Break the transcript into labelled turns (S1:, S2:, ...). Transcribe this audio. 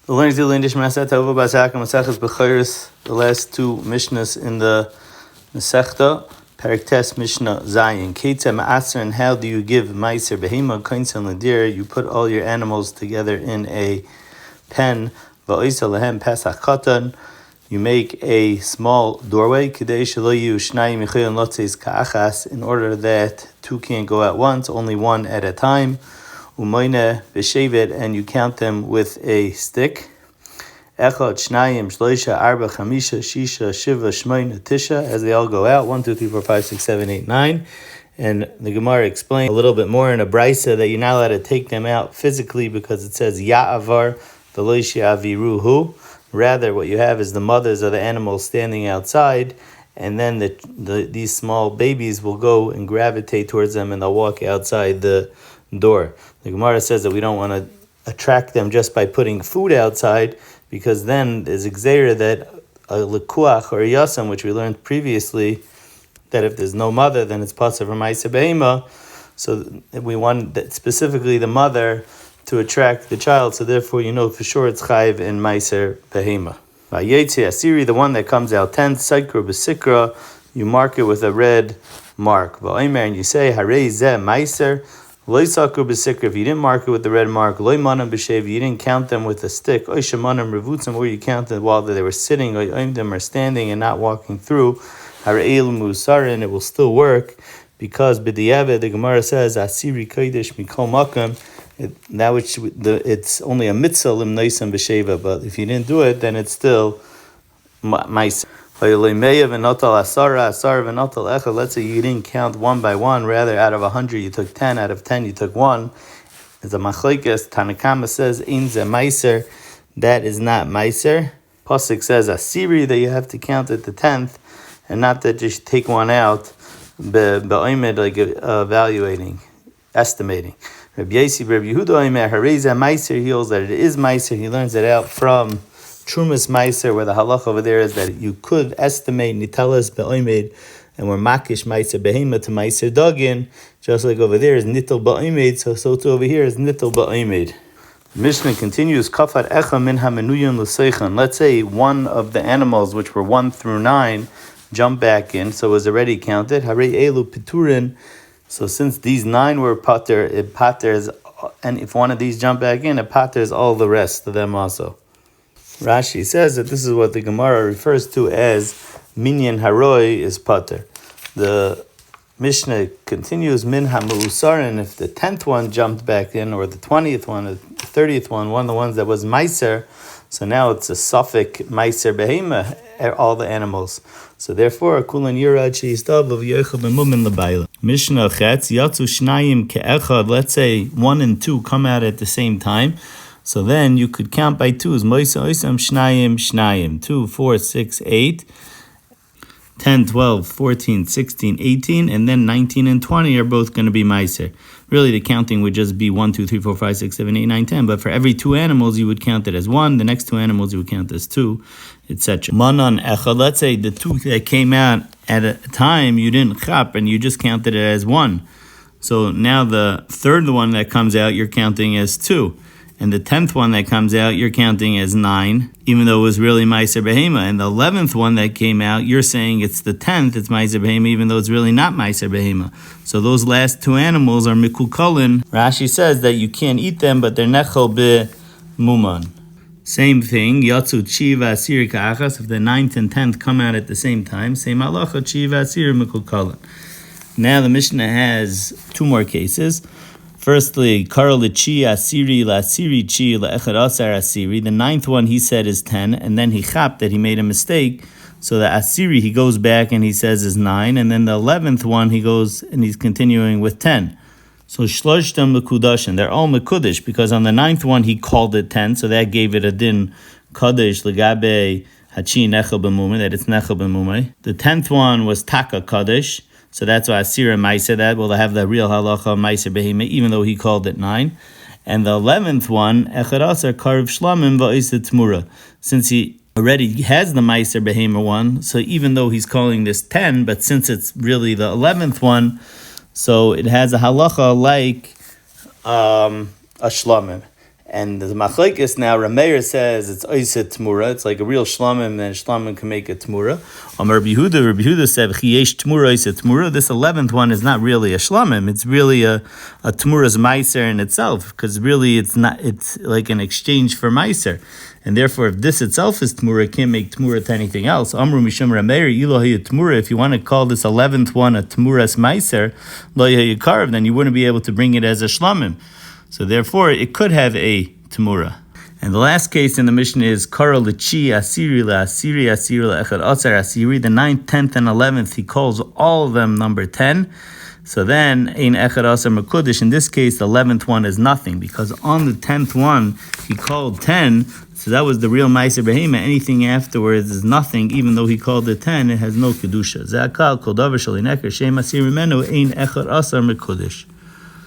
S1: The learners do Nishmas Etta, Ahuva, Bechoros, the last two Mishnas in the Masechta, Tes Mishna Zayin. Keita Ma'aser, and how do you give Meiser Behema, Kainsan Ladir? You put all your animals together in a pen, Va'isa Lahem Pesach Katan. You make a small doorway, Kidei Shaloyu Shnayim Yichayon Lotzes Ka'achas, in order that two can't go at once, only one at a time. Umayne b'shevet, and you count them with a stick. Echad, Shnayim, Shloisha, Arba, Chamisha, Shisha, Shiva, Shmoyne, Tisha, as they all go out. 1, 2, 3, 4, 5, 6, 7, 8, 9. And the Gemara explains a little bit more in a brisa that you're not allowed to take them out physically because it says Ya'avar, Veloishi Aviruhu. Rather, what you have is the mothers of the animals standing outside, and then these small babies will go and gravitate towards them, and they'll walk outside the door. The Gemara says that we don't want to attract them just by putting food outside, because then there's exera that a lekuach or a yasam, which we learned previously, that if there's no mother, then it's passer from ma'aser behema. So we want that specifically the mother to attract the child. So therefore, you know for sure it's chayiv in ma'aser behema. Vayetzi asiri, the one that comes out 10th, saikra b'sikra, you mark it with a red mark. Va'omer, and you say harei zeh ma'aser. If you didn't mark it with the red mark, you didn't count them with a stick, or you counted while they were sitting, or standing and not walking through, and it will still work, because b'diavad, the Gemara says, asiri kodesh mikol makam, it's only a mitzvah limnoisam b'sheva, but if you didn't do it, then it's still ma'aser. Let's say you didn't count one by one, rather out of 100 you took 10, out of 10 you took 1. As a machlekes, Tanakama says, Ein ze meiser, that is not meiser. Pasuk says, asiri, that you have to count at the 10th, and not that just take one out, be'oimed, like evaluating, estimating. Rabbi Yehuda Oimer, harei ze meiser, he holds that it is meiser, he learns it out from Trumas Meiser, where the halach over there is that you could estimate nitalas be'oimed, and we're makish Meiser behema to Meiser dagin, just like over there is nital be'oimed, so too over here is nital be'oimed. Mishnah continues, kafat echa min hamenuyon l'seichan. Let's say one of the animals, which were 1 through 9, jump back in, so it was already counted. Harei elu piturin. So since these 9 were pater, it paters, and if one of these jump back in, it paters all the rest of them also. Rashi says that this is what the Gemara refers to as minyan haroi is pater. The Mishnah continues min hamusarin, if the 10th one jumped back in, or the 20th one, or the 30th one of the ones that was meiser, so now it's a suffix meiser behema, all the animals. So therefore, kulan yirad sheistav of yochel b'mumin l'bayla. Mishnah chetz yatzu shnayim ke'echad. Let's say 1 and 2 come out at the same time. So then you could count by 2s. Moisa oisam shnayim shnayim. 2, 4, 6, 8, 10, 12, 14, 16, 18, and then 19 and 20 are both going to be meiser. Really, the counting would just be 1, 2, 3, 4, 5, 6, 7, 8, 9, 10. But for every 2 animals, you would count it as 1. The next 2 animals, you would count as 2, etc. Manan echad. Let's say the 2 that came out at a time, you didn't chap, and you just counted it as 1. So now the third one that comes out, you're counting as 2. And the 10th one that comes out, you're counting as 9, even though it was really Meiser Behema. And the 11th one that came out, you're saying it's the 10th, it's Meiser Behema, even though it's really not Meiser Behema. So those last 2 animals are Mikukulin. Rashi says that you can't eat them, but they're Nechel Muman. Same thing, Yatsu Chiva Asir Ka'achas, if the 9th and 10th come out at the same time, same halacha, Chiva Asir Mikukulin. Now the Mishnah has 2 more cases. Firstly, Karol Chi Asiri La Asiri Chi La Echad Asar Asiri. The 9th one he said is 10, and then he chapped that he made a mistake. So the Asiri he goes back and he says is 9, and then the 11th one he goes and he's continuing with 10. So Shloshtam Mekudashin, they're all Mekudish, because on the 9th one he called it 10, so that gave it a din Kadesh Legabe Hachi Nechel B'Mumay, that it's Nechel B'Mumay. The 10th one was Taka Kadesh. So that's why Asira Meiser, that will have the real halacha Meiser Behema, even though he called it 9. And the 11th one, Echad Asar Karv Shlamim Va'isa Tmura. Since he already has the Meiser Behema one, so even though he's calling this 10, but since it's really the 11th one, so it has a halacha like a Shlamim. And the machlekes now, Rameir says it's oiset tmura. It's like a real shlamim, and then shlamim can make a tmura. Rabbi Yehuda said chiyesh tmura oiset tmura. This 11th one is not really a shlamim. It's really a tmura's meiser in itself, because really it's not. It's like an exchange for meiser, and therefore if this itself is tmura, it can't make tmura to anything else. Amru mishum Rameir ilo tmura. If you want to call this 11th one a tmuras meiser, lo yikarav, then you wouldn't be able to bring it as a shlamim. So therefore, it could have a Tamura. And the last case in the Mishnah is Kara L'chi Asiri Asiri Echad Atzar Asiri. The 9th, 10th, and 11th, he calls all of them number 10. So then, Ein Echad Atzar Mekudesh. In this case, the 11th one is nothing, because on the 10th one, he called 10. So that was the real Meiser Behema. Anything afterwards is nothing, even though he called it 10, it has no Kedusha. Zakal Kol Davar Shali Neker Shem Asiri Menu Ein Echad Atzar Mekudesh.